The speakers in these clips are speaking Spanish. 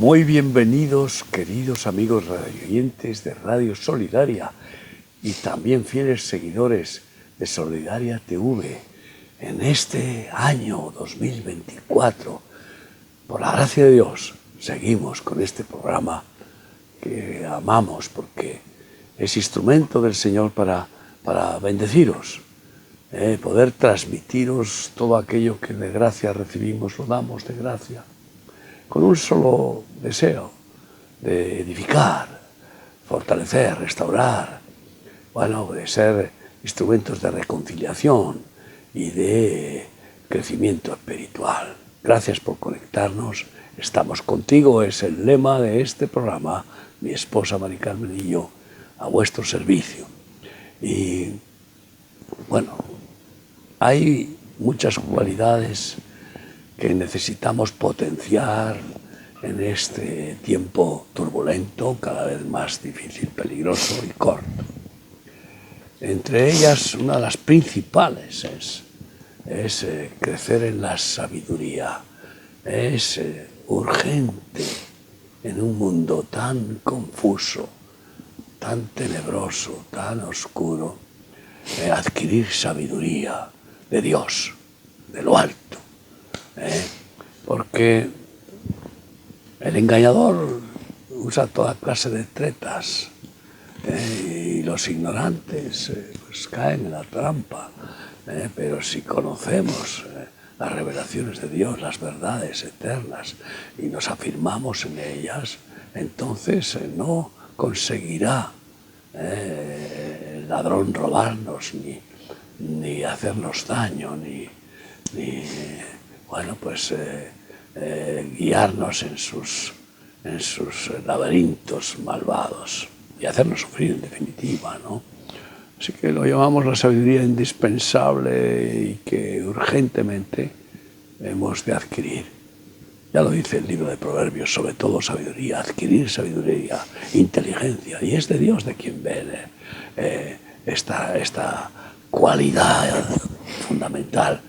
Muy bienvenidos, queridos amigos radioyentes de Radio Solidaria y también fieles seguidores de Solidaria TV en este año 2024. Por la gracia de Dios, seguimos con este programa que amamos porque es instrumento del Señor para bendeciros, poder transmitiros todo aquello que de gracia recibimos, lo damos de gracia, con un solo deseo de edificar, fortalecer, restaurar, de ser instrumentos de reconciliación y de crecimiento espiritual. Gracias por conectarnos, estamos contigo, es el lema de este programa, mi esposa Mari Carmen y yo, a vuestro servicio. Y hay muchas cualidades que necesitamos potenciar en este tiempo turbulento, cada vez más difícil, peligroso y corto. Entre ellas, una de las principales es crecer en la sabiduría. Es urgente en un mundo tan confuso, tan tenebroso, tan oscuro, adquirir sabiduría de Dios, de lo alto. Porque el engañador usa toda clase de tretas y los ignorantes caen en la trampa, pero si conocemos las revelaciones de Dios, las verdades eternas y nos afirmamos en ellas, entonces no conseguirá el ladrón robarnos ni hacernos daño guiarnos en sus laberintos malvados y hacernos sufrir en definitiva, ¿no? Así que lo llamamos la sabiduría indispensable y que urgentemente hemos de adquirir. Ya lo dice el libro de Proverbios, sobre todo sabiduría, adquirir sabiduría, inteligencia, y es de Dios de quien viene esta cualidad fundamental.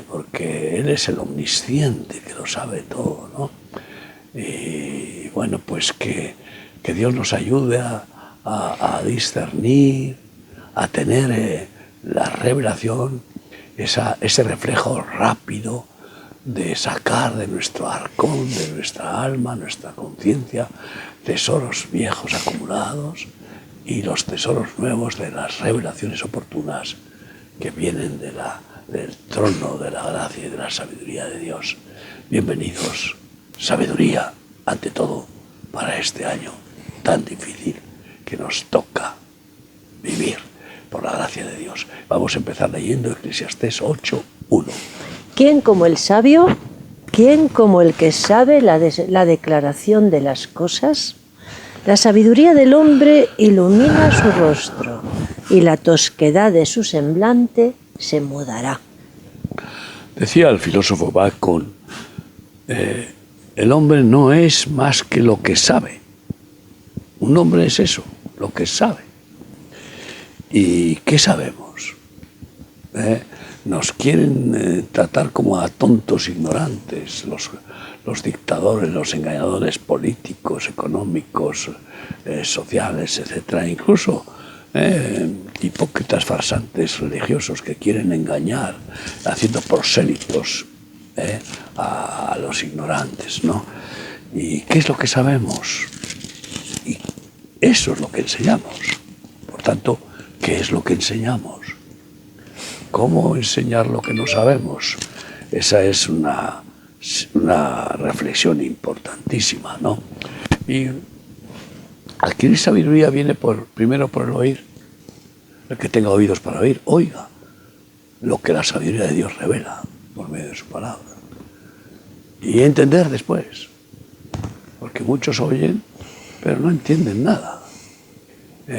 Porque Él es el omnisciente, que lo sabe todo, ¿no? Y que Dios nos ayude a discernir, a tener la revelación, ese reflejo rápido de sacar de nuestro arcón, de nuestra alma, nuestra conciencia, tesoros viejos acumulados y los tesoros nuevos de las revelaciones oportunas que vienen del trono de la gracia y de la sabiduría de Dios. Bienvenidos, sabiduría, ante todo, para este año tan difícil que nos toca vivir por la gracia de Dios. Vamos a empezar leyendo Eclesiastés 8:1. ¿Quién como el sabio? ¿Quién como el que sabe la declaración de las cosas? La sabiduría del hombre ilumina su rostro y la tosquedad de su semblante se mudará. Decía el filósofo Bacon, el hombre no es más que lo que sabe. Un hombre es eso, lo que sabe. ¿Y qué sabemos? Nos quieren tratar como a tontos ignorantes, los dictadores, los engañadores políticos, económicos, sociales, etc. Incluso hipócritas farsantes religiosos que quieren engañar, haciendo prosélitos a los ignorantes, ¿no? ¿Y qué es lo que sabemos? Y eso es lo que enseñamos. Por tanto, ¿qué es lo que enseñamos? ¿Cómo enseñar lo que no sabemos? Esa es una reflexión importantísima, ¿no? Y adquirir sabiduría viene primero por el oír. El que tenga oídos para oír, oiga lo que la sabiduría de Dios revela por medio de su palabra. Y entender después, porque muchos oyen, pero no entienden nada.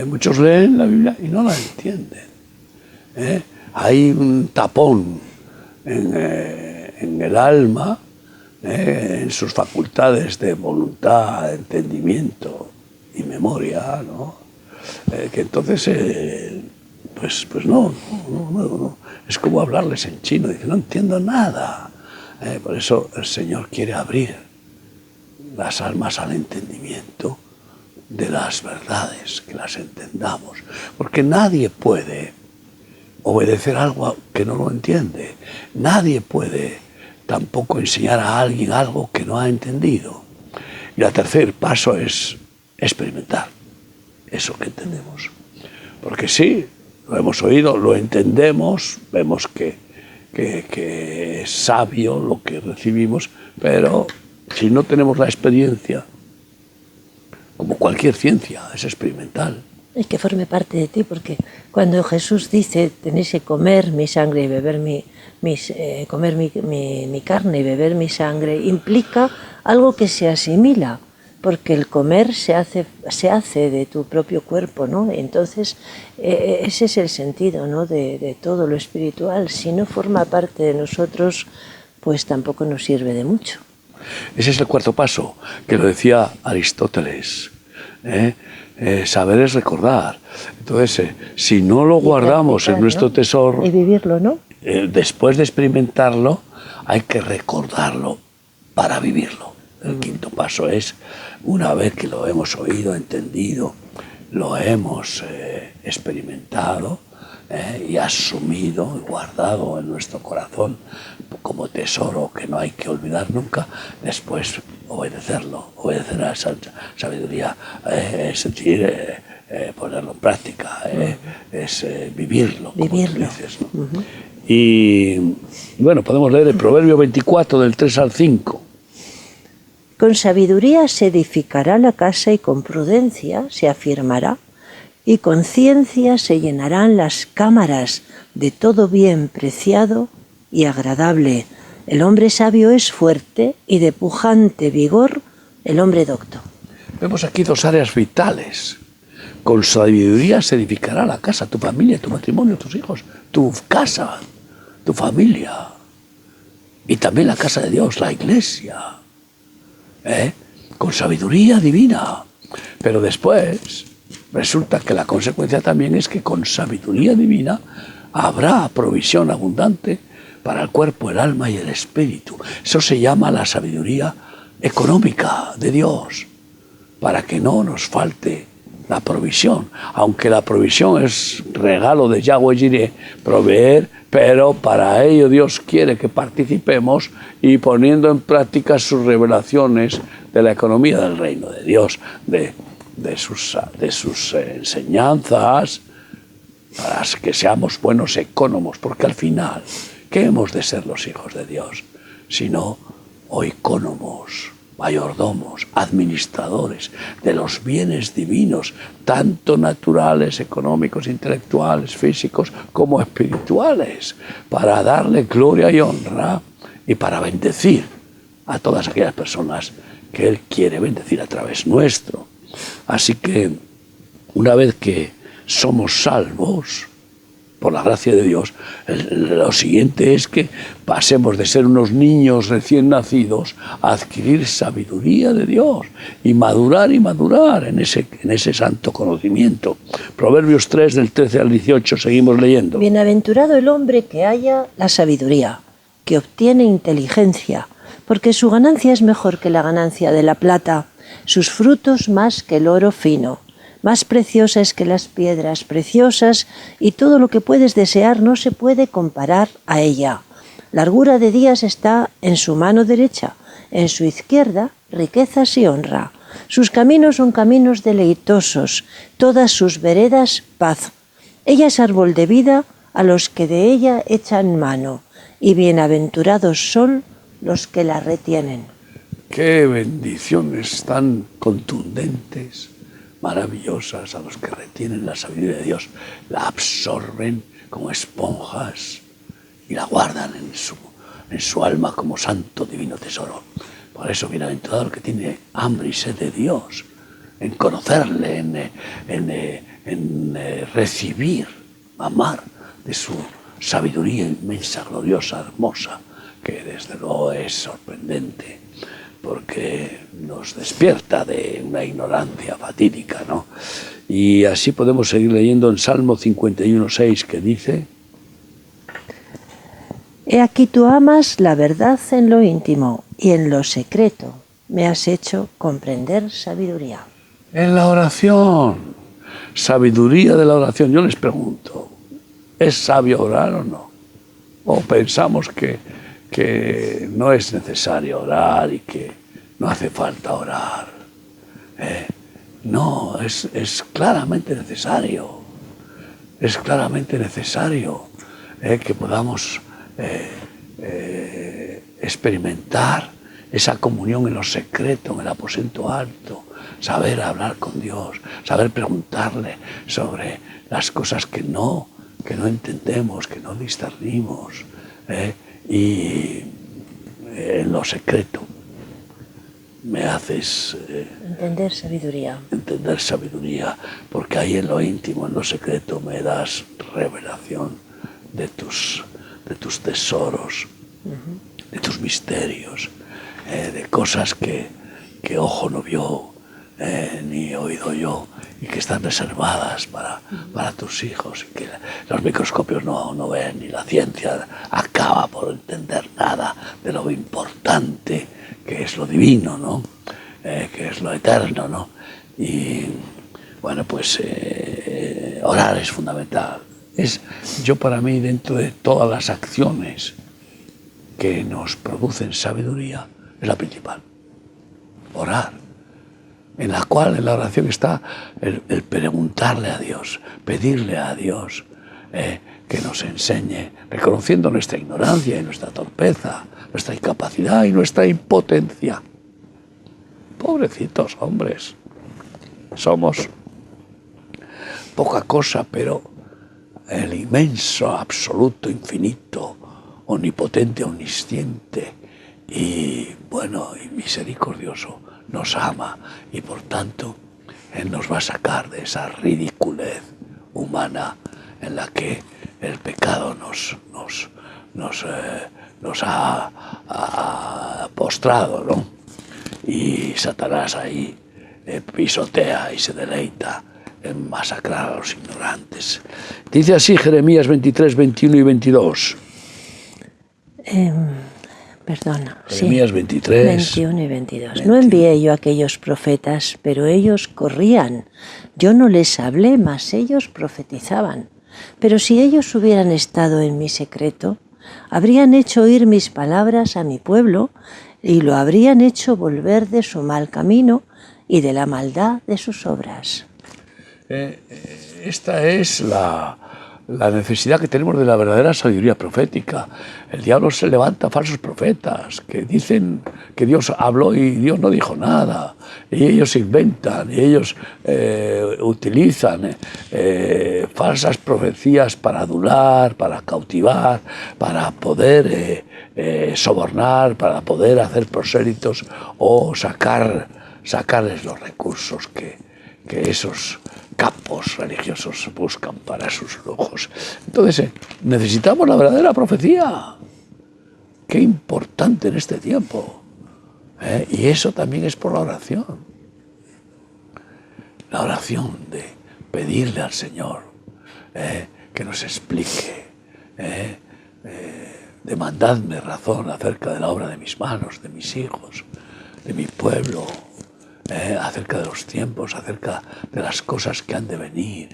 Muchos leen la Biblia y no la entienden. Hay un tapón en el alma, en sus facultades de voluntad, entendimiento y memoria, ¿no? Que entonces, no. Es como hablarles en chino, dice, no entiendo nada. Por eso el Señor quiere abrir las almas al entendimiento de las verdades, que las entendamos. Porque nadie puede obedecer algo que no lo entiende. Nadie puede tampoco enseñar a alguien algo que no ha entendido. Y el tercer paso es experimentar eso que entendemos. Porque sí, lo hemos oído, lo entendemos, vemos que es sabio lo que recibimos, pero si no tenemos la experiencia, como cualquier ciencia, es experimental. Es que forme parte de ti, porque cuando Jesús dice tenéis que comer mi sangre y beber comer mi carne y beber mi sangre, implica algo que se asimila, porque el comer se hace de tu propio cuerpo, ¿no? Entonces, ese es el sentido, ¿no?, de todo lo espiritual. Si no forma parte de nosotros, pues tampoco nos sirve de mucho. Ese es el cuarto paso, que lo decía Aristóteles. Saber es recordar. Entonces, si no lo guardamos en nuestro tesoro, y vivirlo, ¿no? Después de experimentarlo, hay que recordarlo para vivirlo. El quinto paso es, una vez que lo hemos oído, entendido, lo hemos experimentado y asumido y guardado en nuestro corazón como tesoro que no hay que olvidar nunca, después obedecerlo, obedecer a esa sabiduría, es decir, ponerlo en práctica, es vivirlo, como tú dices, ¿no? Y bueno, podemos leer el Proverbio 24 del 3 al 5. Con sabiduría se edificará la casa y con prudencia se afirmará, y con ciencia se llenarán las cámaras de todo bien preciado y agradable. El hombre sabio es fuerte y de pujante vigor el hombre docto. Vemos aquí dos áreas vitales. Con sabiduría se edificará la casa, tu familia, tu matrimonio, tus hijos, tu casa, tu familia. Y también la casa de Dios, la iglesia. Con sabiduría divina. Pero después resulta que la consecuencia también es que con sabiduría divina habrá provisión abundante para el cuerpo, el alma y el espíritu. Eso se llama la sabiduría económica de Dios, para que no nos falte la provisión. Aunque la provisión es regalo de Yahweh Jireh, proveer, pero para ello Dios quiere que participemos y poniendo en práctica sus revelaciones de la economía del reino de Dios, de sus enseñanzas, para que seamos buenos ecónomos, porque al final, ¿qué hemos de ser los hijos de Dios? Sino oicónomos, mayordomos, administradores de los bienes divinos, tanto naturales, económicos, intelectuales, físicos, como espirituales, para darle gloria y honra y para bendecir a todas aquellas personas que Él quiere bendecir a través nuestro. Así que, una vez que somos salvos por la gracia de Dios, lo siguiente es que pasemos de ser unos niños recién nacidos a adquirir sabiduría de Dios y madurar en ese santo conocimiento. Proverbios 3, del 13 al 18, seguimos leyendo. Bienaventurado el hombre que haya la sabiduría, que obtiene inteligencia, porque su ganancia es mejor que la ganancia de la plata, sus frutos más que el oro fino. Más preciosa es que las piedras preciosas, y todo lo que puedes desear no se puede comparar a ella. Largura de días está en su mano derecha, en su izquierda riquezas y honra. Sus caminos son caminos deleitosos, todas sus veredas paz. Ella es árbol de vida a los que de ella echan mano, y bienaventurados son los que la retienen. ¡Qué bendiciones tan contundentes! Maravillosas a los que retienen la sabiduría de Dios, la absorben como esponjas y la guardan en su alma como santo divino tesoro. Por eso, bienaventurado el que tiene hambre y sed de Dios, en conocerle, en recibir, amar de su sabiduría inmensa, gloriosa, hermosa, que desde luego es sorprendente, porque nos despierta de una ignorancia fatídica, ¿no? Y así podemos seguir leyendo en Salmo 51:6, que dice: He aquí tú amas la verdad en lo íntimo y en lo secreto me has hecho comprender sabiduría. En la oración, sabiduría de la oración. Yo les pregunto, ¿es sabio orar o no? ¿O pensamos que no es necesario orar y que no hace falta orar? No, es claramente necesario. Es claramente necesario que podamos experimentar esa comunión en lo secreto, en el aposento alto, saber hablar con Dios, saber preguntarle sobre las cosas que no entendemos, que no discernimos, y en lo secreto me haces entender sabiduría, porque ahí en lo íntimo, en lo secreto, me das revelación de tus tesoros, de tus misterios, de cosas que ojo no vio, ni oído yo, y que están reservadas para tus hijos, y que los microscopios no ven, ni la ciencia acaba por entender nada de lo importante que es lo divino, ¿no? Que es lo eterno, ¿no? Y bueno, pues orar es fundamental. Yo para mí, dentro de todas las acciones que nos producen sabiduría, es la principal. Orar, en la cual en la oración está el preguntarle a Dios, pedirle a Dios que nos enseñe, reconociendo nuestra ignorancia y nuestra torpeza, nuestra incapacidad y nuestra impotencia. Pobrecitos hombres, somos poca cosa, pero el inmenso, absoluto, infinito, omnipotente, omnisciente y bueno y misericordioso nos ama, y por tanto Él nos va a sacar de esa ridiculez humana en la que el pecado nos ha postrado, ¿no? Y Satanás ahí pisotea y se deleita en masacrar a los ignorantes. Dice así Jeremías 23, 21 y 22. Perdona. Jeremías 23. 21 y 22. No envié yo a aquellos profetas, pero ellos corrían. Yo no les hablé, mas ellos profetizaban. Pero si ellos hubieran estado en mi secreto, habrían hecho oír mis palabras a mi pueblo y lo habrían hecho volver de su mal camino y de la maldad de sus obras. Esta es la necesidad que tenemos de la verdadera sabiduría profética. El diablo se levanta falsos profetas que dicen que Dios habló y Dios no dijo nada, y ellos inventan y ellos utilizan falsas profecías para adular, para cautivar, para poder sobornar, para poder hacer prosélitos o sacarles los recursos que esos capos religiosos buscan para sus lujos. Entonces, necesitamos la verdadera profecía. Qué importante en este tiempo. Y eso también es por la oración. La oración de pedirle al Señor que nos explique, demandadme razón acerca de la obra de mis manos, de mis hijos, de mi pueblo, acerca de los tiempos, acerca de las cosas que han de venir,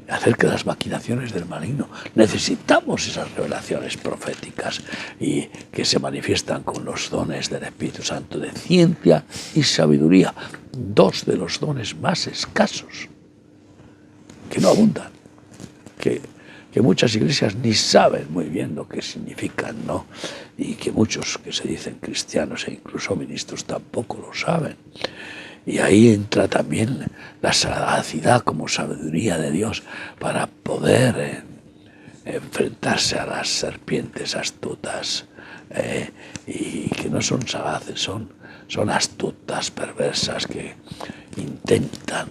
acerca de las maquinaciones del maligno. Necesitamos esas revelaciones proféticas y que se manifiestan con los dones del Espíritu Santo de ciencia y sabiduría, dos de los dones más escasos, que no abundan, que muchas iglesias ni saben muy bien lo que significan, ¿no? Y que muchos que se dicen cristianos e incluso ministros tampoco lo saben. Y ahí entra también la sagacidad como sabiduría de Dios para poder enfrentarse a las serpientes astutas, y que no son sagaces, son astutas, perversas, que intentan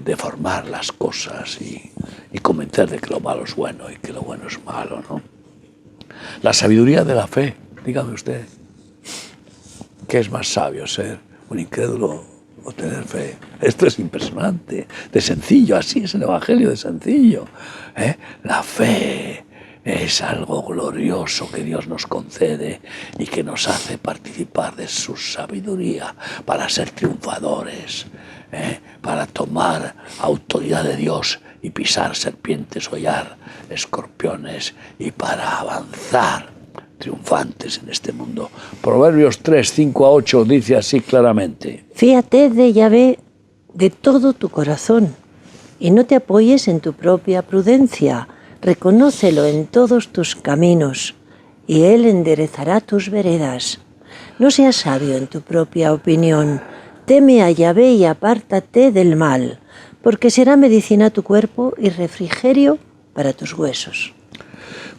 deformar las cosas y convencer de que lo malo es bueno y que lo bueno es malo, ¿no? La sabiduría de la fe, dígame usted, ¿qué es más sabio, ser un incrédulo o tener fe? Esto es impresionante, de sencillo, así es el Evangelio, de sencillo. La fe es algo glorioso que Dios nos concede y que nos hace participar de su sabiduría para ser triunfadores, para tomar autoridad de Dios y pisar serpientes, hollar escorpiones y para avanzar triunfantes en este mundo. Proverbios 3, 5 a 8 dice así claramente: Fíate de Yahvé de todo tu corazón y no te apoyes en tu propia prudencia. Reconócelo en todos tus caminos y Él enderezará tus veredas. No seas sabio en tu propia opinión. Teme a Yahvé y apártate del mal, porque será medicina a tu cuerpo y refrigerio para tus huesos.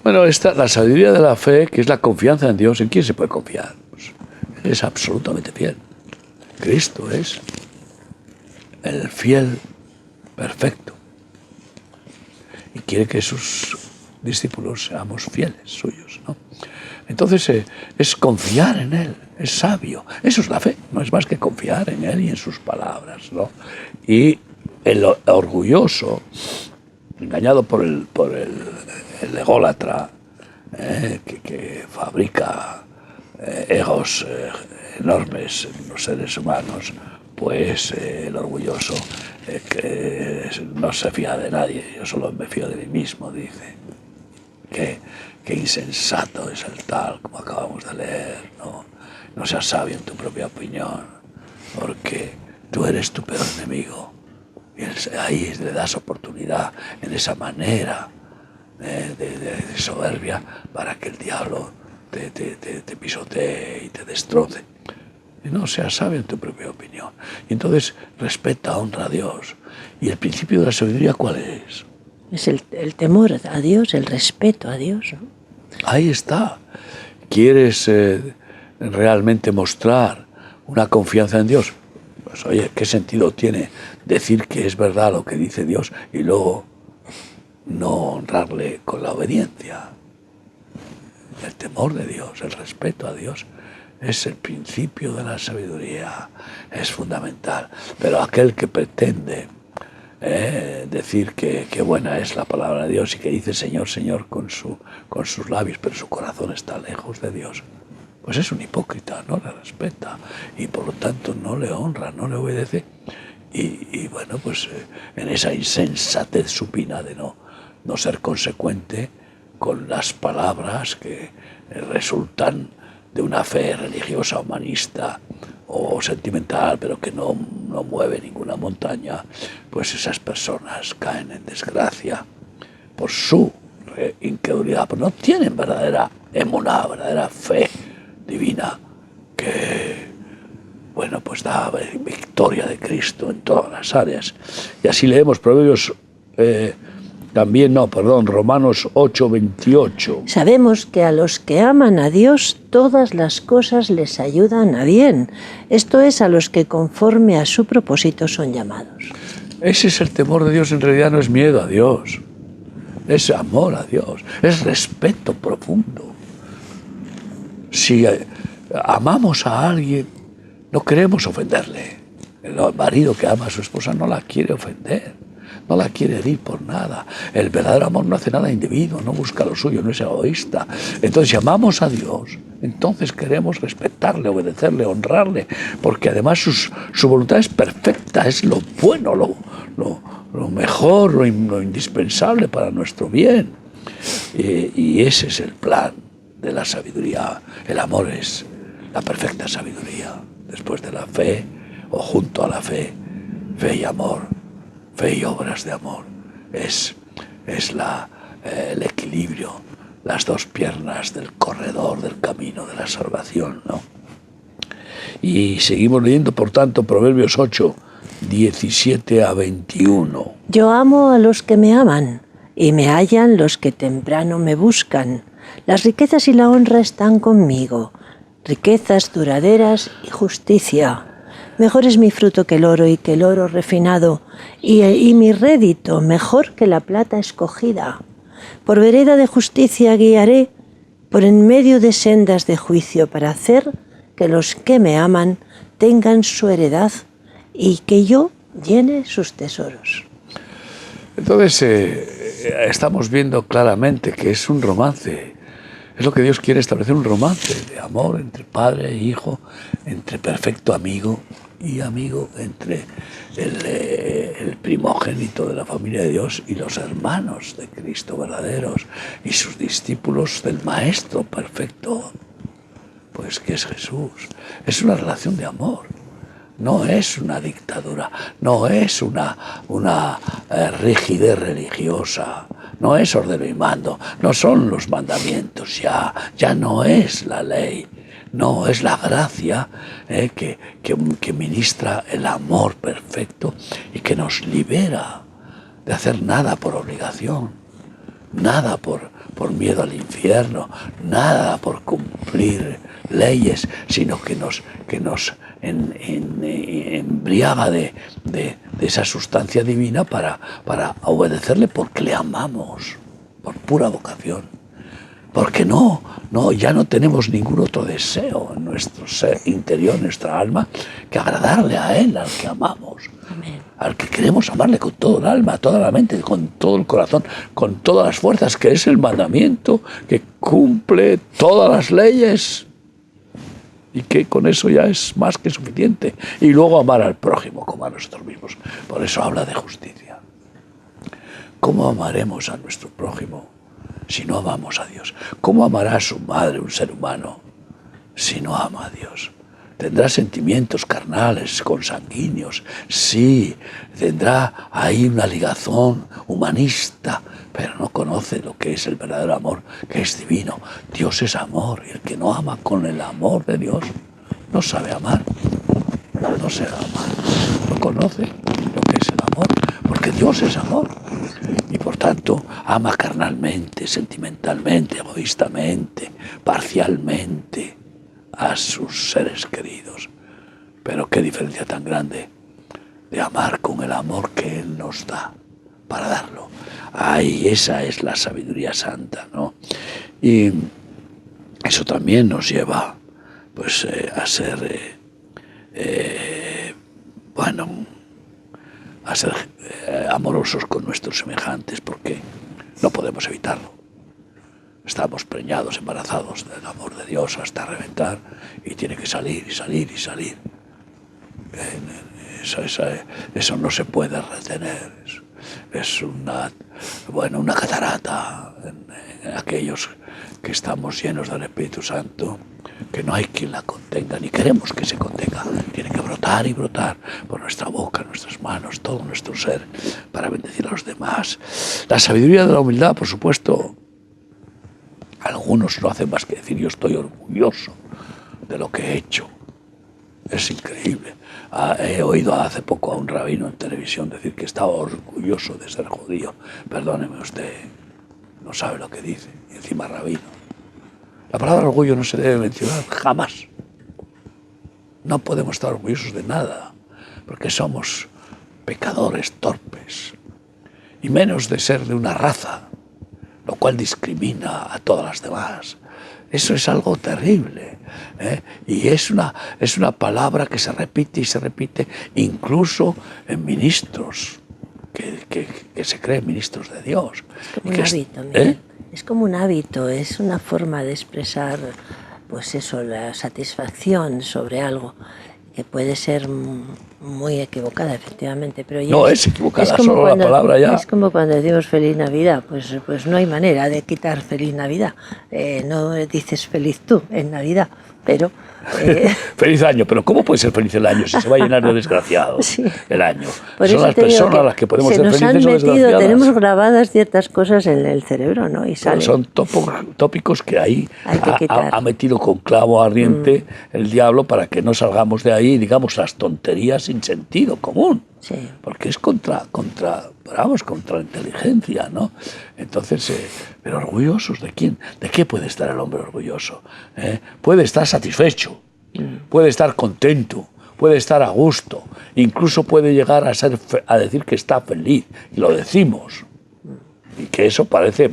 Bueno, la sabiduría de la fe, que es la confianza en Dios. ¿En quién se puede confiar? Pues es absolutamente fiel. Cristo es el fiel perfecto. Y quiere que sus discípulos seamos fieles suyos, ¿no? Entonces es confiar en Él, es sabio. Eso es la fe, no es más que confiar en Él y en sus palabras, ¿no? Y el orgulloso, engañado por el ególatra, que fabrica egos enormes en los seres humanos, pues el orgulloso que no se fía de nadie, yo solo me fío de mí mismo, dice. Qué insensato es el tal, como acabamos de leer, ¿no? No seas sabio en tu propia opinión, porque tú eres tu peor enemigo. Y ahí le das oportunidad en esa manera de soberbia para que el diablo te pisotee y te destroce. Y no seas sabio en tu propia opinión. Y entonces respeta, honra a Dios. ¿Y el principio de la sabiduría cuál es? Es el temor a Dios, el respeto a Dios, ¿no? Ahí está. ¿Quieres realmente mostrar una confianza en Dios? Pues oye, ¿qué sentido tiene decir que es verdad lo que dice Dios y luego no honrarle con la obediencia? El temor de Dios, el respeto a Dios, es el principio de la sabiduría, es fundamental. Pero aquel que pretende decir que buena es la palabra de Dios y que dice Señor, Señor con sus labios, pero su corazón está lejos de Dios, pues es un hipócrita, no le respeta y por lo tanto no le honra, no le obedece y bueno, pues en esa insensatez supina de no ser consecuente con las palabras que resultan de una fe religiosa, humanista o sentimental, pero que no mueve ninguna montaña, pues esas personas caen en desgracia por su incredulidad, porque no tienen verdadera emuná, verdadera fe divina que, bueno, pues da victoria de Cristo en todas las áreas. Y así leemos Proverbios Romanos 8:28. Sabemos que a los que aman a Dios todas las cosas les ayudan a bien. Esto es, a los que conforme a su propósito son llamados. Ese es el temor de Dios, en realidad no es miedo a Dios, es amor a Dios, es respeto profundo. Si amamos a alguien, no queremos ofenderle. El marido que ama a su esposa no la quiere ofender, no la quiere herir por nada. El verdadero amor no hace nada individuo, no busca lo suyo, no es egoísta. Entonces, si amamos a Dios, entonces queremos respetarle, obedecerle, honrarle, porque además su voluntad es perfecta, es lo bueno, lo mejor, lo indispensable para nuestro bien. Y ese es el plan de la sabiduría. El amor es la perfecta sabiduría. Después de la fe, o junto a la fe, fe y amor, fe y obras de amor. Es el equilibrio, las dos piernas del corredor, del camino de la salvación, ¿no? Y seguimos leyendo, por tanto, Proverbios 8, 17 a 21. Yo amo a los que me aman, y me hallan los que temprano me buscan. Las riquezas y la honra están conmigo, riquezas duraderas y justicia. Mejor es mi fruto que el oro y que el oro refinado, y mi rédito mejor que la plata escogida. Por vereda de justicia guiaré, por en medio de sendas de juicio, para hacer que los que me aman tengan su heredad y que yo llene sus tesoros. Entonces, estamos viendo claramente que es un romance. Es lo que Dios quiere establecer, un romance de amor entre padre e hijo, entre perfecto amigo y amigo, entre el primogénito de la familia de Dios y los hermanos de Cristo verdaderos y sus discípulos del Maestro perfecto, pues que es Jesús. Es una relación de amor. No es una dictadura, no es una rigidez religiosa, no es ordeno y mando, no son los mandamientos ya no es la ley, no es la gracia que ministra el amor perfecto y que nos libera de hacer nada por obligación, nada por miedo al infierno, nada por cumplir leyes, sino que nos embriaga de esa sustancia divina para obedecerle porque le amamos, por pura vocación. Porque ya no tenemos ningún otro deseo en nuestro ser interior, en nuestra alma, que agradarle a Él, al que amamos. Amén. Al que queremos amarle con todo el alma, toda la mente, con todo el corazón, con todas las fuerzas, que es el mandamiento que cumple todas las leyes y que con eso ya es más que suficiente. Y luego amar al prójimo como a nosotros mismos. Por eso habla de justicia. ¿Cómo amaremos a nuestro prójimo si no amamos a Dios? ¿Cómo amará a su madre un ser humano si no ama a Dios? Tendrá sentimientos carnales, consanguíneos, sí, tendrá ahí una ligazón humanista, pero no conoce lo que es el verdadero amor, que es divino. Dios es amor, y el que no ama con el amor de Dios no sabe amar, no sabe amar, no conoce lo que es el amor, porque Dios es amor. Y por tanto ama carnalmente, sentimentalmente, egoístamente, parcialmente a sus seres queridos. Pero qué diferencia tan grande de amar con el amor que Él nos da para darlo. Ay, esa es la sabiduría santa, ¿no? Y eso también nos lleva pues a ser a ser amorosos con nuestros semejantes, porque no podemos evitarlo. Estamos preñados, embarazados del amor de Dios hasta reventar, y tiene que salir y salir y salir. Eso no se puede retener. Es una catarata en aquellos que estamos llenos del Espíritu Santo, que no hay quien la contenga, ni queremos que se contenga. Tiene que brotar y brotar por nuestra boca, nuestras manos, todo nuestro ser, para bendecir a los demás. La sabiduría de la humildad, por supuesto. Algunos no hacen más que decir: yo estoy orgulloso de lo que he hecho. Es increíble. He oído hace poco a un rabino en televisión decir que estaba orgulloso de ser judío. Perdóneme usted, no sabe lo que dice, y encima rabino. La palabra orgullo no se debe mencionar jamás. No podemos estar orgullosos de nada, porque somos pecadores torpes, y menos de ser de una raza, lo cual discrimina a todas las demás. Eso es algo terrible, ¿eh? Y es una palabra que se repite y se repite, incluso en ministros, que se creen ministros de Dios. Es como un hábito, Miguel. Es como un hábito, es una forma de expresar, pues eso, la satisfacción sobre algo, que puede ser muy equivocada, efectivamente, pero ya no es equivocada, solo la palabra ya. Es como cuando decimos Feliz Navidad, pues no hay manera de quitar Feliz Navidad. No dices feliz tú en Navidad, pero... Feliz año, pero ¿cómo puede ser feliz el año si se va a llenar de desgraciados? Sí. El año. Son las personas las que podemos ser felices o desgraciadas. Tenemos grabadas ciertas cosas en el cerebro, ¿no? Y salen. Son tópicos que ahí ha metido con clavo ardiente el diablo, para que no salgamos de ahí y digamos las tonterías sin sentido común. Sí. Porque es contra la inteligencia, ¿no? Entonces, pero orgullosos ¿de quién? ¿De qué puede estar el hombre orgulloso? Puede estar satisfecho, puede estar contento, puede estar a gusto, incluso puede llegar a decir que está feliz, y lo decimos. Y que eso parece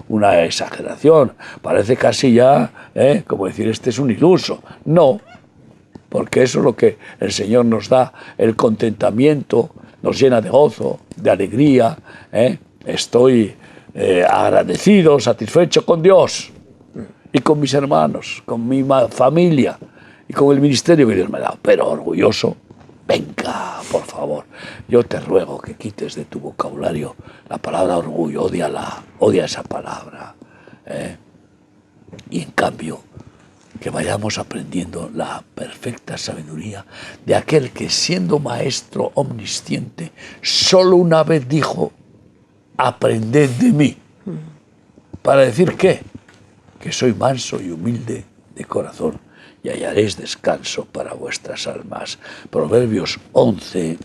una exageración, parece casi ya, como decir, este es un iluso. No, porque eso es lo que el Señor nos da, el contentamiento, nos llena de gozo, de alegría, estoy agradecido, satisfecho con Dios y con mis hermanos, con mi familia y con el ministerio que Dios me ha dado, pero orgulloso. Venga, por favor, yo te ruego que quites de tu vocabulario la palabra orgullo, odia esa palabra. Y en cambio, que vayamos aprendiendo la perfecta sabiduría de aquel que, siendo maestro omnisciente, solo una vez dijo: aprended de mí. ¿Para decir qué? Que soy manso y humilde de corazón, y hallaréis descanso para vuestras almas. Proverbios 11,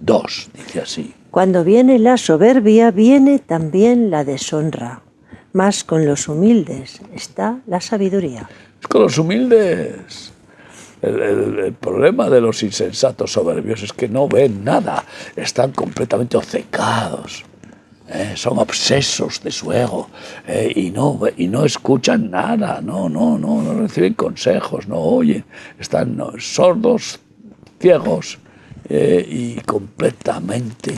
2, dice así. Cuando viene la soberbia, viene también la deshonra, mas con los humildes está la sabiduría. Con los humildes, el problema de los insensatos soberbios es que no ven nada, están completamente obcecados. Son obsesos de su ego y no escuchan nada, no reciben consejos, no oyen, están sordos, ciegos y completamente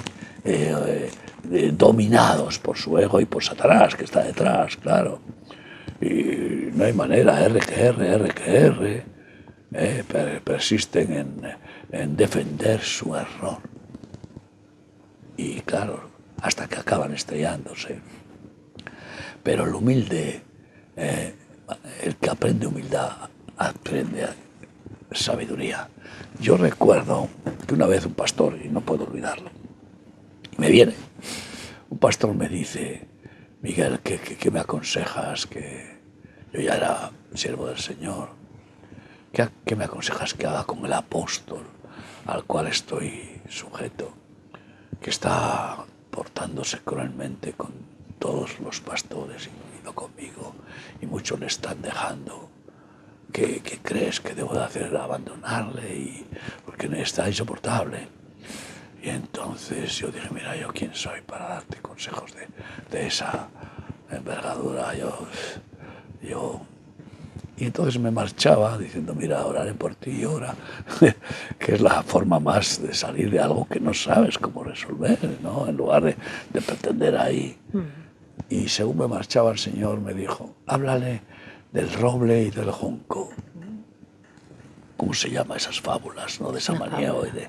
dominados por su ego y por Satanás, que está detrás, claro. Y no hay manera, persisten en defender su error. Y claro, hasta que acaban estrellándose. Pero el humilde, el que aprende humildad, aprende sabiduría. Yo recuerdo que una vez un pastor, y no puedo olvidarlo, y me viene, un pastor me dice: Miguel, ¿qué me aconsejas? Que yo ya era siervo del Señor. ¿Qué me aconsejas que haga con el apóstol al cual estoy sujeto, que está portándose cruelmente con todos los pastores, incluido conmigo, y muchos le están dejando? ¿Qué crees que debo de hacer? Abandonarle, porque está insoportable. Y entonces yo dije: mira, ¿yo quién soy para darte consejos de esa envergadura? Y entonces me marchaba diciendo: mira, oraré por ti y ora, que es la forma más de salir de algo que no sabes cómo resolver, ¿no? En lugar de pretender ahí. Y según me marchaba, el Señor me dijo: háblale del roble y del junco. ¿Cómo se llaman esas fábulas, no? De Samaniego y de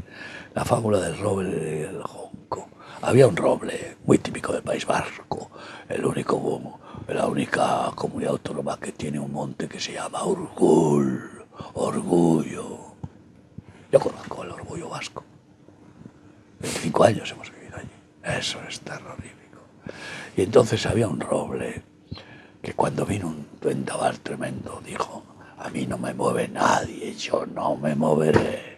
la fábula del roble y del junco. Había un roble muy típico del País Vasco, la única comunidad autónoma que tiene un monte que se llama Orgullo. Yo conozco el orgullo vasco. 25 años hemos vivido allí. Eso es terrorífico. Y entonces había un roble que, cuando vino un vendaval tremendo, dijo: a mí no me mueve nadie, yo no me moveré.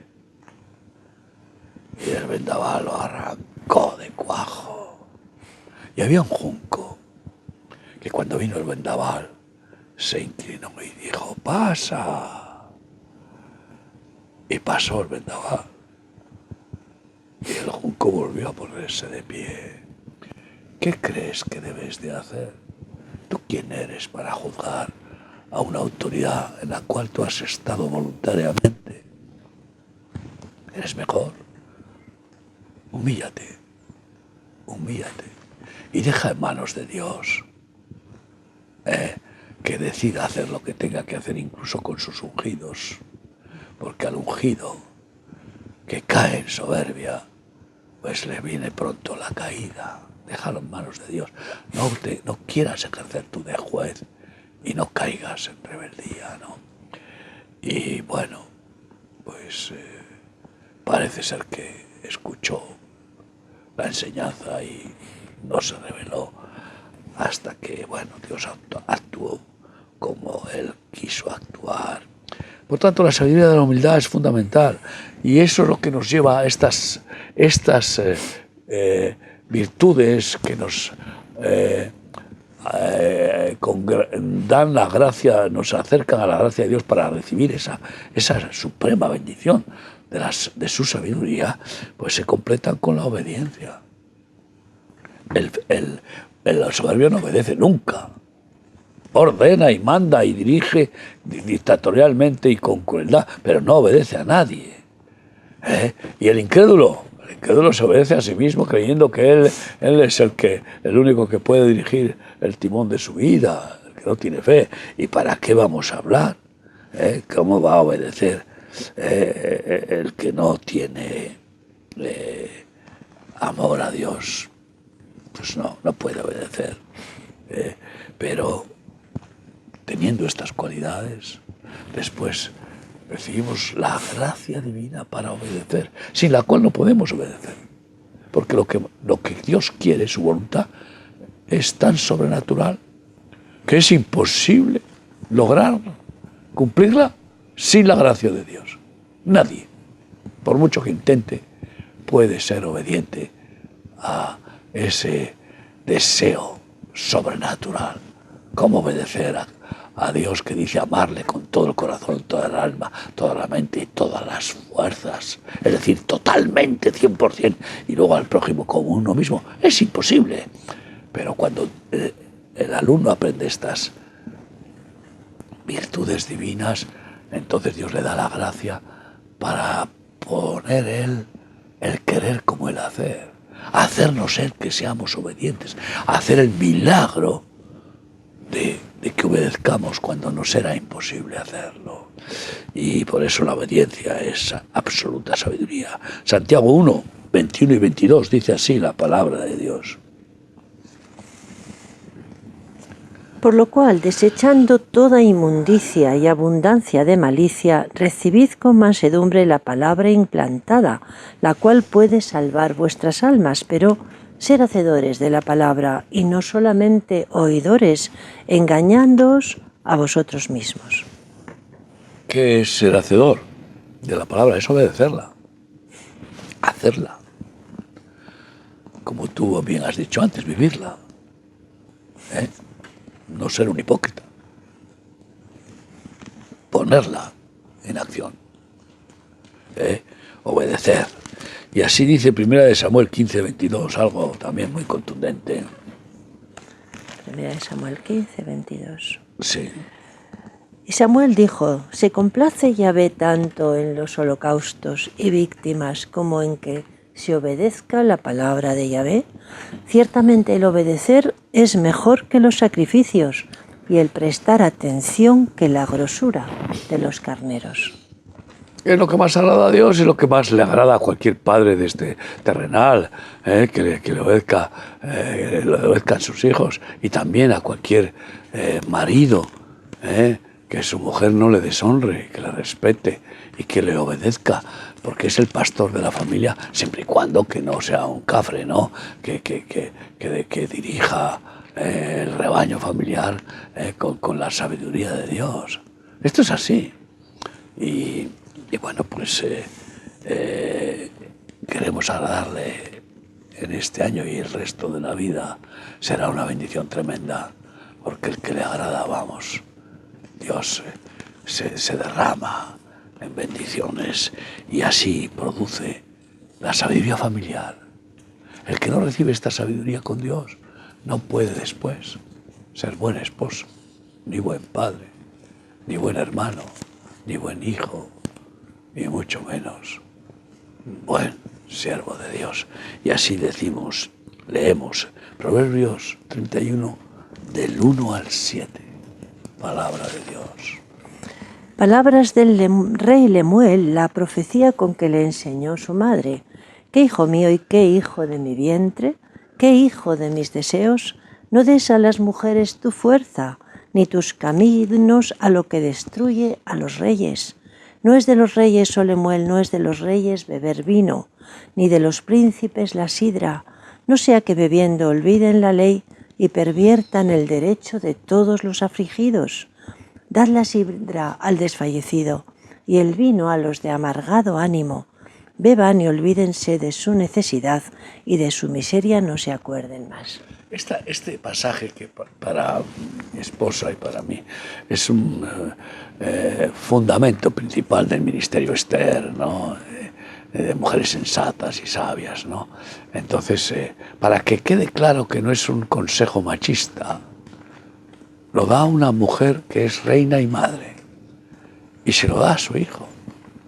Y el vendaval lo arrancó de cuajo. Y había un junco que, cuando vino el vendaval, se inclinó y dijo: pasa. Y pasó el vendaval. Y el junco volvió a ponerse de pie. ¿Qué crees que debes de hacer? ¿Tú quién eres para juzgar a una autoridad en la cual tú has estado voluntariamente? Eres mejor. Humíllate y deja en manos de Dios que decida hacer lo que tenga que hacer, incluso con sus ungidos, porque al ungido que cae en soberbia, pues le viene pronto la caída. Déjalo en manos de Dios. No quieras ejercer tú de juez y no caigas en rebeldía, ¿no? Y bueno, pues parece ser que escuchó la enseñanza y no se rebeló, hasta que, bueno, Dios actuó como Él quiso actuar. Por tanto, la sabiduría de la humildad es fundamental, y eso es lo que nos lleva a estas virtudes que nos dan la gracia, nos acercan a la gracia de Dios para recibir esa suprema bendición de su sabiduría, pues se completan con la obediencia. El soberbio no obedece nunca. Ordena y manda y dirige dictatorialmente y con crueldad, pero no obedece a nadie. Y el incrédulo que uno se obedece a sí mismo creyendo que él es el único que puede dirigir el timón de su vida, el que no tiene fe. ¿Y para qué vamos a hablar? ¿Cómo va a obedecer el que no tiene amor a Dios? Pues no puede obedecer. Pero teniendo estas cualidades, después recibimos la gracia divina para obedecer, sin la cual no podemos obedecer. Porque lo que Dios quiere, su voluntad, es tan sobrenatural que es imposible lograrla, cumplirla sin la gracia de Dios. Nadie, por mucho que intente, puede ser obediente a ese deseo sobrenatural. ¿Cómo obedecer a Dios que dice amarle con todo el corazón, toda el alma, toda la mente y todas las fuerzas? Es decir, totalmente, 100%, y luego al prójimo como uno mismo. Es imposible. Pero cuando el alumno aprende estas virtudes divinas, entonces Dios le da la gracia para poner él el querer como el hacer, hacernos ser que seamos obedientes, hacer el milagro de que obedezcamos cuando nos era imposible hacerlo. Y por eso la obediencia es absoluta sabiduría. Santiago 1, 21 y 22 dice así la palabra de Dios. Por lo cual, desechando toda inmundicia y abundancia de malicia, recibid con mansedumbre la palabra implantada, la cual puede salvar vuestras almas, pero ser hacedores de la palabra y no solamente oidores, engañándoos a vosotros mismos. ¿Qué es ser hacedor de la palabra? Es obedecerla, hacerla. Como tú bien has dicho antes, vivirla. No ser un hipócrita. Ponerla en acción. Obedecer. Y así dice 1 Samuel 15, 22, algo también muy contundente. 1 Samuel 15, 22. Sí. Y Samuel dijo, ¿se complace Yahvé tanto en los holocaustos y víctimas como en que se obedezca la palabra de Yahvé? Ciertamente el obedecer es mejor que los sacrificios y el prestar atención que la grosura de los carneros. Es lo que más agrada a Dios y lo que más le agrada a cualquier padre de este terrenal, que le obedezca, le obedezcan sus hijos, y también a cualquier marido, que su mujer no le deshonre, que le respete y que le obedezca, porque es el pastor de la familia, siempre y cuando que no sea un cafre, ¿no? Que dirija el rebaño familiar con la sabiduría de Dios. Esto es así. Y bueno, pues queremos agradarle en este año y el resto de la vida. Será una bendición tremenda, porque el que le agrada, vamos, Dios se derrama en bendiciones y así produce la sabiduría familiar. El que no recibe esta sabiduría con Dios no puede después ser buen esposo, ni buen padre, ni buen hermano, ni buen hijo, ni mucho menos buen siervo de Dios. Y así leemos Proverbios 31 del 1 al 7, palabra de Dios. Palabras del rey Lemuel, la profecía con que le enseñó su madre. ¿Qué hijo mío y qué hijo de mi vientre? ¿Qué hijo de mis deseos? No des a las mujeres tu fuerza, ni tus caminos a lo que destruye a los reyes. No es de los reyes, oh Lemuel, no es de los reyes beber vino, ni de los príncipes la sidra, no sea que bebiendo olviden la ley y perviertan el derecho de todos los afligidos. Dad la sidra al desfallecido y el vino a los de amargado ánimo. Beban y olvídense de su necesidad y de su miseria no se acuerden más. Este pasaje que para mi esposa y para mí es un fundamento principal del ministerio Esther, ¿no? De mujeres sensatas y sabias, ¿no? Entonces, para que quede claro que no es un consejo machista, lo da una mujer que es reina y madre y se lo da a su hijo.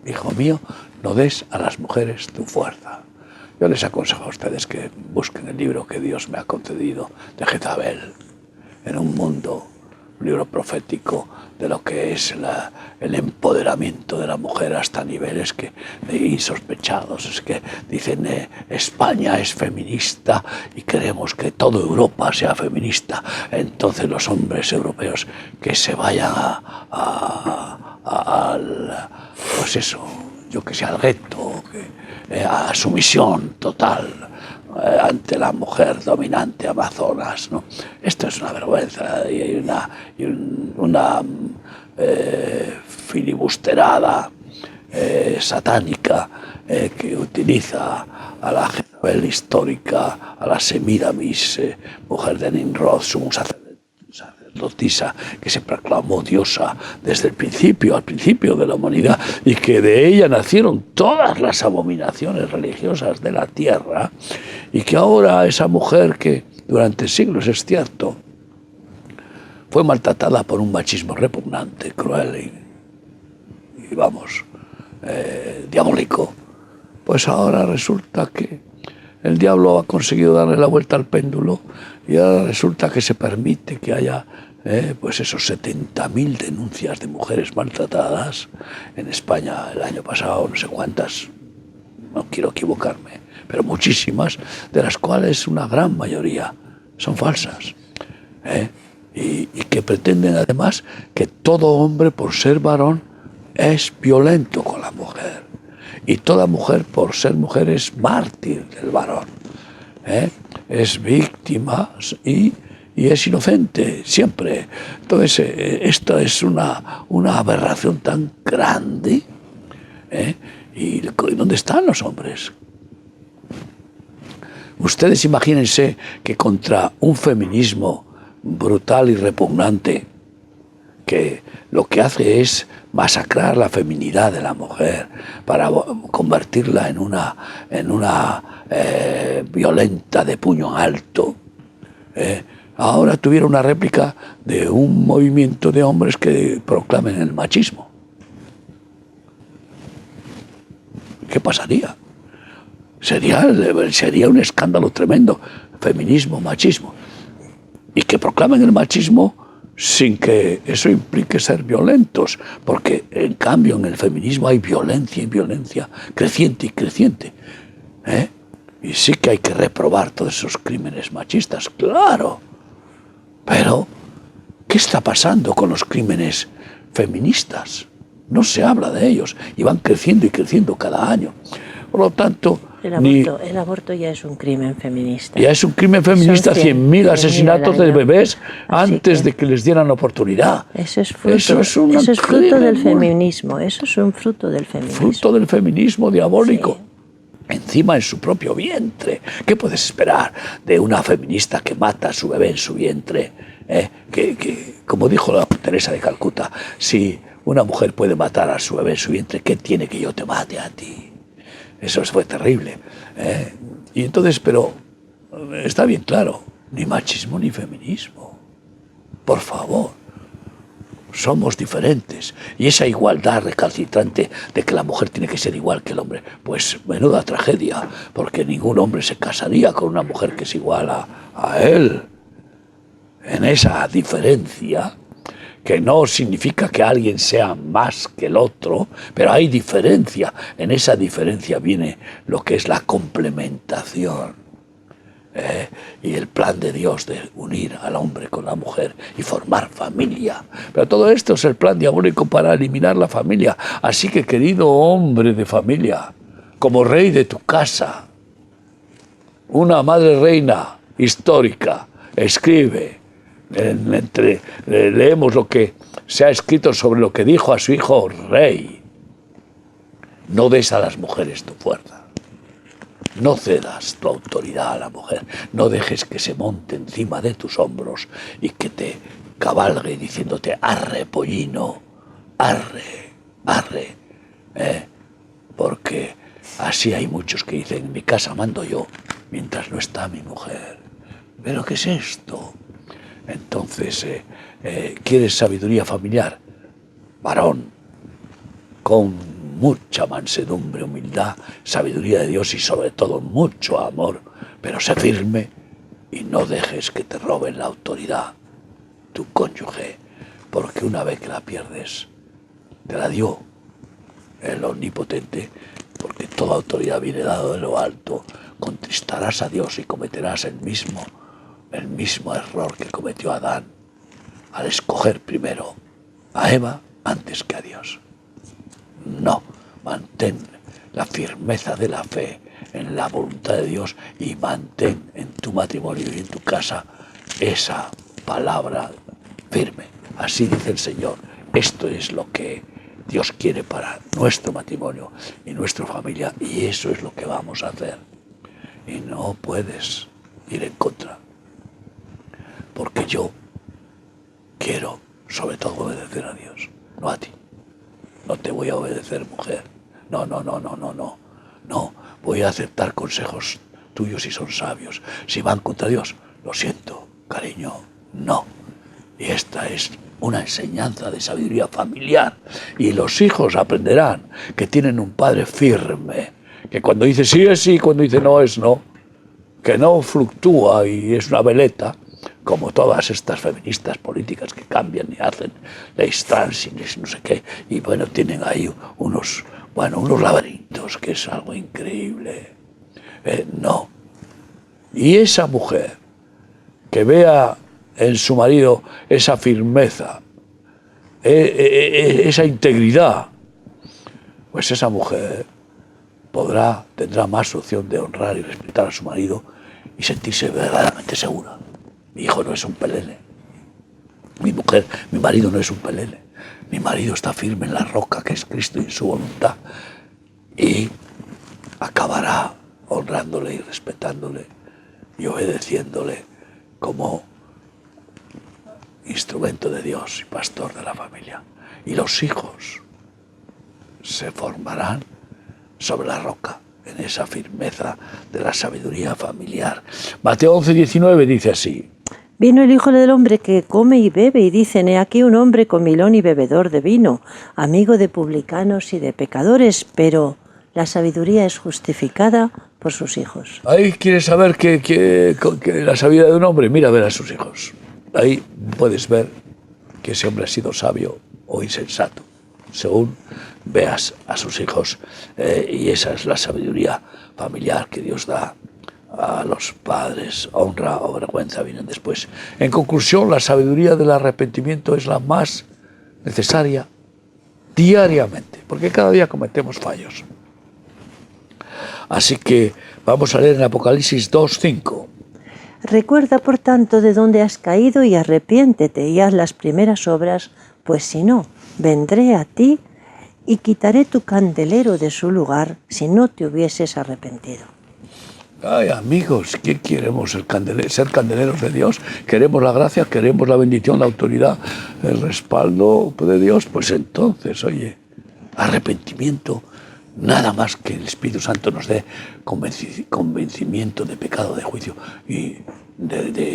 Hijo mío, no des a las mujeres tu fuerza. Yo les aconsejo a ustedes que busquen el libro que Dios me ha concedido de Jezabel, en un mundo, un libro profético de lo que es el empoderamiento de la mujer hasta niveles insospechados. Es que dicen España es feminista y queremos que toda Europa sea feminista. Entonces los hombres europeos que se vayan pues eso, yo que sé, al gueto, a sumisión total ante la mujer dominante amazonas, ¿no? Esto es una vergüenza y hay una filibusterada satánica que utiliza a la Jezabel histórica, a la Semiramis, mujer de Nimrod, su sacerdotisa, que se proclamó diosa desde el principio, al principio de la humanidad, y que de ella nacieron todas las abominaciones religiosas de la tierra, y que ahora esa mujer que durante siglos, es cierto, fue maltratada por un machismo repugnante, cruel y vamos, diabólico, pues ahora resulta que el diablo ha conseguido darle la vuelta al péndulo y ahora resulta que se permite que haya pues esos 70.000 denuncias de mujeres maltratadas en España el año pasado, no sé cuántas, no quiero equivocarme, pero muchísimas, de las cuales una gran mayoría son falsas. Y que pretenden además que todo hombre por ser varón es violento con la mujer y toda mujer por ser mujer es mártir del varón, es víctima y es inocente siempre. Entonces esto es una aberración tan grande, ¿y dónde están los hombres? Ustedes imagínense que contra un feminismo brutal y repugnante, que lo que hace es masacrar la feminidad de la mujer para convertirla en una violenta de puño alto, ahora tuviera una réplica de un movimiento de hombres que proclamen el machismo. ¿Qué pasaría? Sería un escándalo tremendo, feminismo, machismo. Y que proclamen el machismo sin que eso implique ser violentos, porque en cambio en el feminismo hay violencia y violencia creciente y creciente. Y sí que hay que reprobar todos esos crímenes machistas, claro. Pero, ¿qué está pasando con los crímenes feministas? No se habla de ellos y van creciendo y creciendo cada año. Por lo tanto, el aborto ya es un crimen feminista. Ya es un crimen feminista, 100.000 asesinatos de bebés antes de que les dieran oportunidad. Eso es fruto del feminismo. Eso es un fruto del feminismo. Fruto del feminismo diabólico. Sí. Encima en su propio vientre. ¿Qué puedes esperar de una feminista que mata a su bebé en su vientre? Que como dijo la Teresa de Calcuta, si una mujer puede matar a su bebé en su vientre, ¿qué tiene que yo te mate a ti? Eso fue terrible. Y entonces, pero está bien claro, ni machismo ni feminismo. Por favor, somos diferentes. Y esa igualdad recalcitrante de que la mujer tiene que ser igual que el hombre, pues menuda tragedia, porque ningún hombre se casaría con una mujer que es igual a él. En esa diferencia, que no significa que alguien sea más que el otro, pero hay diferencia. En esa diferencia viene lo que es la complementación, y el plan de Dios de unir al hombre con la mujer y formar familia. Pero todo esto es el plan diabólico para eliminar la familia. Así que, querido hombre de familia, como rey de tu casa, una madre reina histórica escribe, leemos lo que se ha escrito sobre lo que dijo a su hijo rey: no des a las mujeres tu fuerza, no cedas tu autoridad a la mujer, no dejes que se monte encima de tus hombros y que te cabalgue diciéndote arre pollino, arre, arre, porque así hay muchos que dicen en mi casa mando yo mientras no está mi mujer. ¿Pero qué es esto? Entonces, ¿quieres sabiduría familiar? Varón, con mucha mansedumbre, humildad, sabiduría de Dios y sobre todo mucho amor. Pero sé firme y no dejes que te roben la autoridad tu cónyuge, porque una vez que la pierdes, te la dio el Omnipotente, porque toda autoridad viene dada de lo alto. Contristarás a Dios y cometerás el mismo error que cometió Adán al escoger primero a Eva antes que a Dios. No, mantén la firmeza de la fe en la voluntad de Dios y mantén en tu matrimonio y en tu casa esa palabra firme. Así dice el Señor. Esto es lo que Dios quiere para nuestro matrimonio y nuestra familia, y eso es lo que vamos a hacer. Y no puedes ir en contra, porque yo quiero sobre todo obedecer a Dios, no a ti. No te voy a obedecer, mujer. No. No, voy a aceptar consejos tuyos si son sabios. Si van contra Dios, lo siento, cariño, no. Y esta es una enseñanza de sabiduría familiar. Y los hijos aprenderán que tienen un padre firme, que cuando dice sí es sí, cuando dice no es no, que no fluctúa y es una veleta, como todas estas feministas políticas que cambian y hacen leyes trans y no sé qué, y bueno, tienen ahí unos laberintos, que es algo increíble. No. Y esa mujer que vea en su marido esa firmeza, esa integridad, pues esa mujer tendrá más opción de honrar y respetar a su marido y sentirse verdaderamente segura. Mi hijo no es un pelele. Mi marido no es un pelele. Mi marido está firme en la roca que es Cristo y en su voluntad. Y acabará honrándole y respetándole y obedeciéndole como instrumento de Dios y pastor de la familia. Y los hijos se formarán sobre la roca, en esa firmeza de la sabiduría familiar. Mateo 11:19 dice así: Vino el Hijo del Hombre que come y bebe, y dicen: he aquí un hombre comilón y bebedor de vino, amigo de publicanos y de pecadores, pero la sabiduría es justificada por sus hijos. Ahí quieres saber que la sabiduría de un hombre, mira a ver a sus hijos. Ahí puedes ver que ese hombre ha sido sabio o insensato, según veas a sus hijos. Y esa es la sabiduría familiar que Dios da a los padres. Honra o vergüenza vienen después. En conclusión, la sabiduría del arrepentimiento es la más necesaria diariamente, porque cada día cometemos fallos. Así que vamos a leer en Apocalipsis 2:5. Recuerda, por tanto, de dónde has caído y arrepiéntete y haz las primeras obras, pues si no, vendré a ti y quitaré tu candelero de su lugar si no te hubieses arrepentido. Ay, amigos, ¿qué queremos? Ser candeleros de Dios. Queremos la gracia, queremos la bendición, la autoridad, el respaldo de Dios. Pues entonces, oye, arrepentimiento, nada más que el Espíritu Santo nos dé convencimiento de pecado, de juicio, y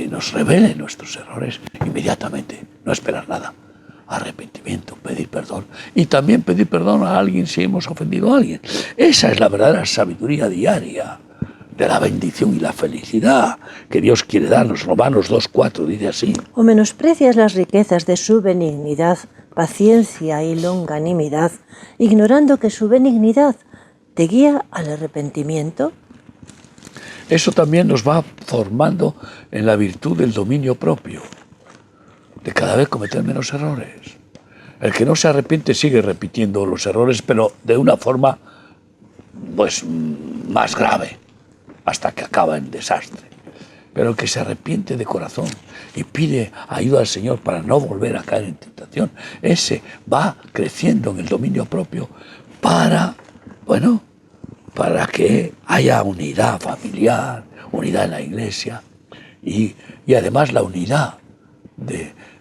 nos revele nuestros errores inmediatamente, no esperar nada. Arrepentimiento, pedir perdón, y también pedir perdón a alguien si hemos ofendido a alguien. Esa es la verdadera sabiduría diaria de la bendición y la felicidad que Dios quiere darnos. Romanos 2:4 dice así: O menosprecias las riquezas de su benignidad, paciencia y longanimidad, ignorando que su benignidad te guía al arrepentimiento. Eso también nos va formando en la virtud del dominio propio, de cada vez cometer menos errores. El que no se arrepiente sigue repitiendo los errores, pero de una forma pues más grave, hasta que acaba en desastre. Pero el que se arrepiente de corazón y pide ayuda al Señor para no volver a caer en tentación, ese va creciendo en el dominio propio para que haya unidad familiar, unidad en la iglesia y además la unidad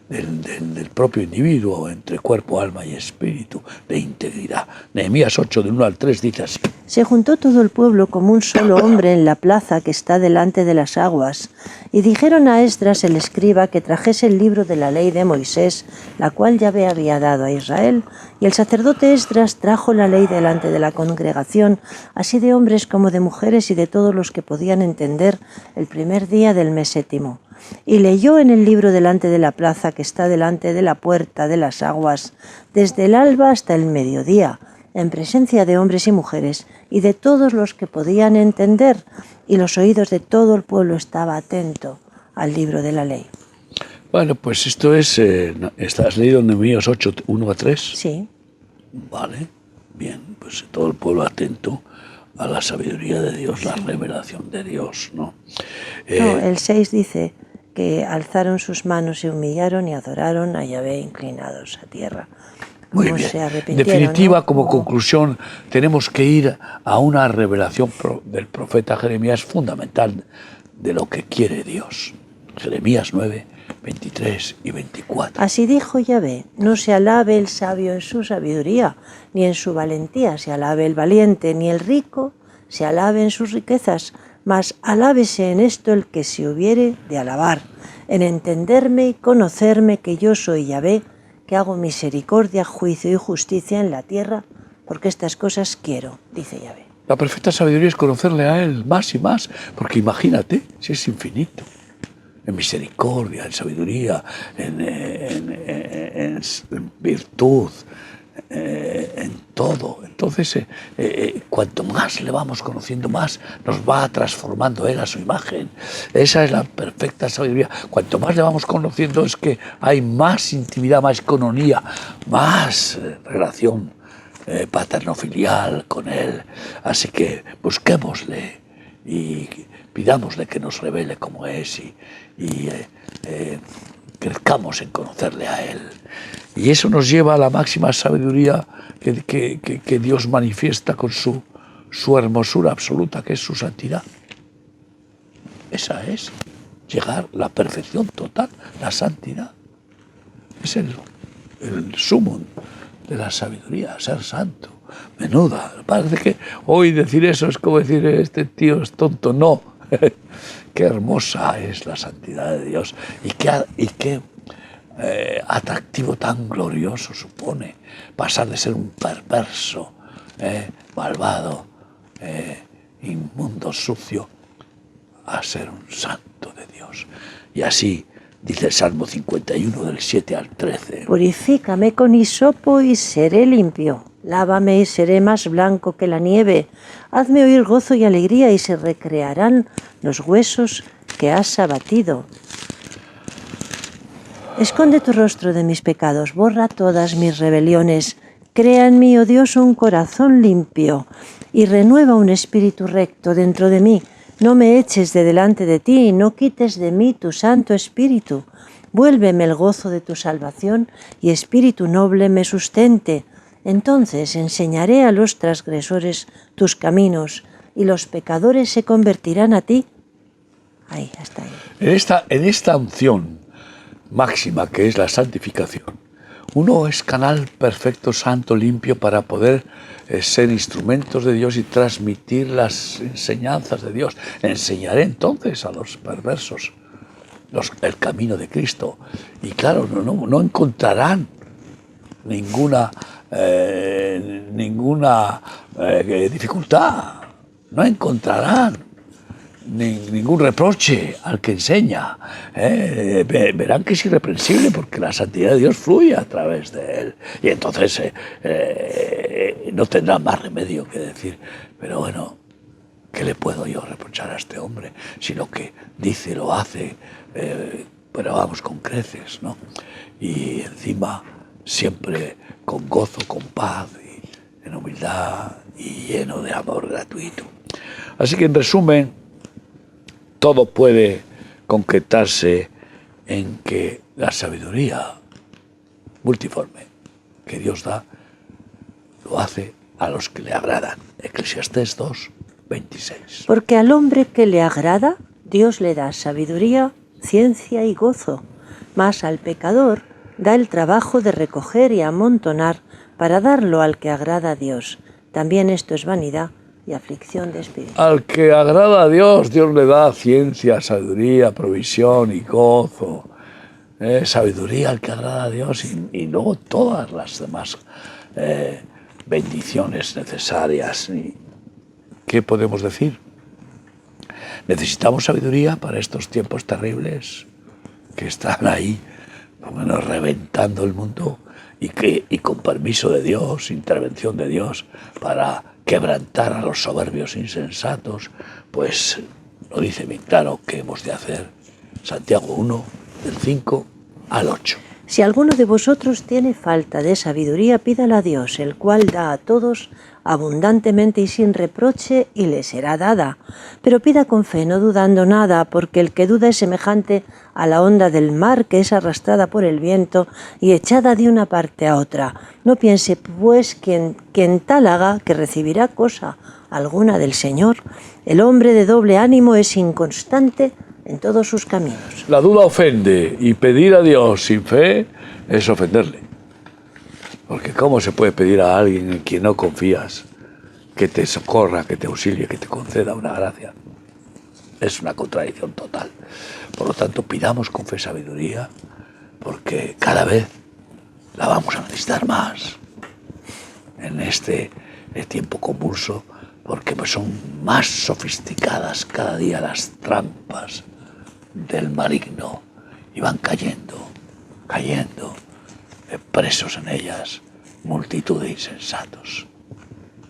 del propio individuo, entre cuerpo, alma y espíritu, de integridad. Nehemías 8, del 1 al 3, dice así. Se juntó todo el pueblo como un solo hombre en la plaza que está delante de las aguas, y dijeron a Esdras el escriba que trajese el libro de la ley de Moisés, la cual Yahvé había dado a Israel, y el sacerdote Esdras trajo la ley delante de la congregación, así de hombres como de mujeres y de todos los que podían entender, el primer día del mes séptimo. Y leyó en el libro delante de la plaza que está delante de la puerta de las aguas, desde el alba hasta el mediodía, en presencia de hombres y mujeres y de todos los que podían entender, y los oídos de todo el pueblo estaba atento al libro de la ley. Bueno, pues esto es, ¿estás leído en Nehemías 8, 1 a 3? Sí. Vale, bien, pues todo el pueblo atento a la sabiduría de Dios, la revelación de Dios, ¿no? No, el 6 dice que alzaron sus manos, se humillaron y adoraron a Yahvé inclinados a tierra. Muy bien. En definitiva, ¿no? Como conclusión, tenemos que ir a una revelación del profeta Jeremías fundamental de lo que quiere Dios. Jeremías 9, 23 y 24. Así dijo Yahvé: no se alabe el sabio en su sabiduría, ni en su valentía se alabe el valiente, ni el rico se alabe en sus riquezas, mas alábese en esto el que se hubiere de alabar, en entenderme y conocerme que yo soy Yahvé, que hago misericordia, juicio y justicia en la tierra, porque estas cosas quiero, dice Yahvé. La perfecta sabiduría es conocerle a Él más y más, porque imagínate, si es infinito, en misericordia, en sabiduría, en virtud, en todo. Entonces, cuanto más le vamos conociendo, más nos va transformando Él a su imagen. Esa es la perfecta sabiduría. Cuanto más le vamos conociendo, es que hay más intimidad, más coinonía, más relación paterno-filial con Él. Así que busquémosle y pidámosle que nos revele cómo es y crezcamos en conocerle a Él. Y eso nos lleva a la máxima sabiduría que Dios manifiesta con su hermosura absoluta, que es su santidad. Esa es llegar a la perfección total, la santidad. Es el sumum de la sabiduría, ser santo. Menuda, parece que hoy decir eso es como decir este tío es tonto. No, qué hermosa es la santidad de Dios y qué atractivo tan glorioso supone pasar de ser un perverso, malvado, inmundo, sucio, a ser un santo de Dios. Y así dice el Salmo 51 del 7 al 13. Purifícame con hisopo y seré limpio. Lávame y seré más blanco que la nieve. Hazme oír gozo y alegría y se recrearán los huesos que has abatido. Esconde tu rostro de mis pecados, borra todas mis rebeliones. Crea en mí, oh Dios, un corazón limpio y renueva un espíritu recto dentro de mí. No me eches de delante de ti y no quites de mí tu Santo Espíritu. Vuélveme el gozo de tu salvación y espíritu noble me sustente. Entonces enseñaré a los transgresores tus caminos y los pecadores se convertirán a ti. Ahí, hasta ahí. En esta unción máxima que es la santificación, uno es canal perfecto, santo, limpio para poder ser instrumentos de Dios y transmitir las enseñanzas de Dios. Enseñaré entonces a los perversos el camino de Cristo. Y claro, no encontrarán ninguna dificultad, no encontrarán ningún reproche al que enseña. Verán que es irreprensible porque la santidad de Dios fluye a través de él. Y entonces no tendrá más remedio que decir, pero bueno, ¿qué le puedo yo reprochar a este hombre? Si lo que dice lo hace, pero vamos con creces, ¿no? Y encima siempre con gozo, con paz, y en humildad y lleno de amor gratuito. Así que en resumen, todo puede concretarse en que la sabiduría multiforme que Dios da, lo hace a los que le agradan. Eclesiastés 2, 26. Porque al hombre que le agrada, Dios le da sabiduría, ciencia y gozo. mas al pecador da el trabajo de recoger y amontonar para darlo al que agrada a Dios. También esto es vanidad y aflicción de espíritu. Al que agrada a Dios, Dios le da ciencia, sabiduría, provisión y gozo. Sabiduría al que agrada a Dios y luego todas las demás bendiciones necesarias. ¿Qué podemos decir? Necesitamos sabiduría para estos tiempos terribles que están ahí, bueno, reventando el mundo y con permiso de Dios, intervención de Dios, para quebrantar a los soberbios insensatos, pues lo dice bien claro que hemos de hacer. Santiago 1, del 5 al 8. Si alguno de vosotros tiene falta de sabiduría, pídala a Dios, el cual da a todos abundantemente y sin reproche, y le será dada. Pero pida con fe, no dudando nada, porque el que duda es semejante a la onda del mar, que es arrastrada por el viento y echada de una parte a otra. No piense, pues, quien tal haga, que recibirá cosa alguna del Señor. El hombre de doble ánimo es inconstante en todos sus caminos. La duda ofende, y pedir a Dios sin fe es ofenderle. Porque ¿cómo se puede pedir a alguien en quien no confías que te socorra, que te auxilie, que te conceda una gracia? Es una contradicción total. Por lo tanto, pidamos con fe sabiduría, porque cada vez la vamos a necesitar más en este tiempo convulso, porque pues son más sofisticadas cada día las trampas del maligno y van cayendo, presos en ellas multitud de insensatos.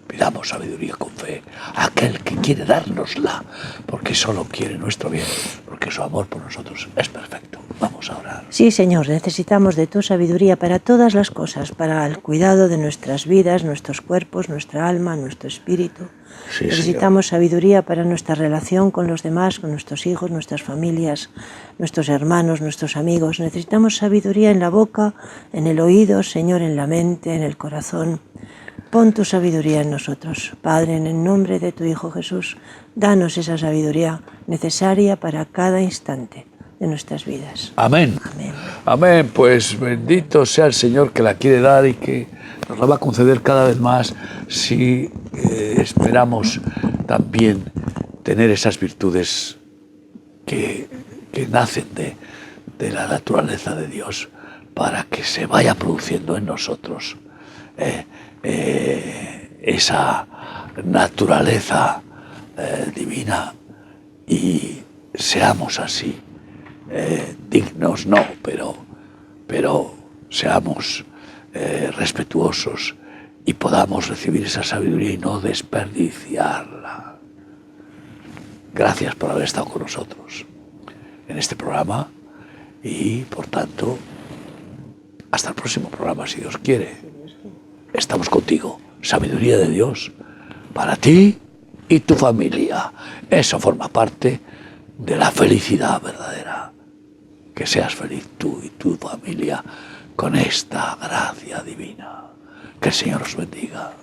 Pidamos sabiduría con fe a aquel que quiere dárnosla, porque solo quiere nuestro bien, porque su amor por nosotros es perfecto. Vamos a orar. Sí, Señor, necesitamos de tu sabiduría para todas las cosas, para el cuidado de nuestras vidas, nuestros cuerpos, nuestra alma, nuestro espíritu. Sí, necesitamos Señor. Sabiduría para nuestra relación con los demás, con nuestros hijos, nuestras familias, nuestros hermanos, nuestros amigos. Necesitamos sabiduría en la boca, en el oído, Señor, en la mente, en el corazón. Pon tu sabiduría en nosotros. Padre, en el nombre de tu Hijo Jesús, danos esa sabiduría necesaria para cada instante de nuestras vidas. Amén. Amén. Amén. Pues bendito sea el Señor que la quiere dar y que nos la va a conceder cada vez más si esperamos también tener esas virtudes que nacen de la naturaleza de Dios, para que se vaya produciendo en nosotros esa naturaleza divina y seamos así dignos, no, pero seamos respetuosos y podamos recibir esa sabiduría y no desperdiciarla. Gracias por haber estado con nosotros en este programa y, por tanto, hasta el próximo programa, si Dios quiere. Estamos contigo. Sabiduría de Dios para ti y tu familia. Eso forma parte de la felicidad verdadera. Que seas feliz tú y tu familia con esta gracia divina. Que el Señor os bendiga.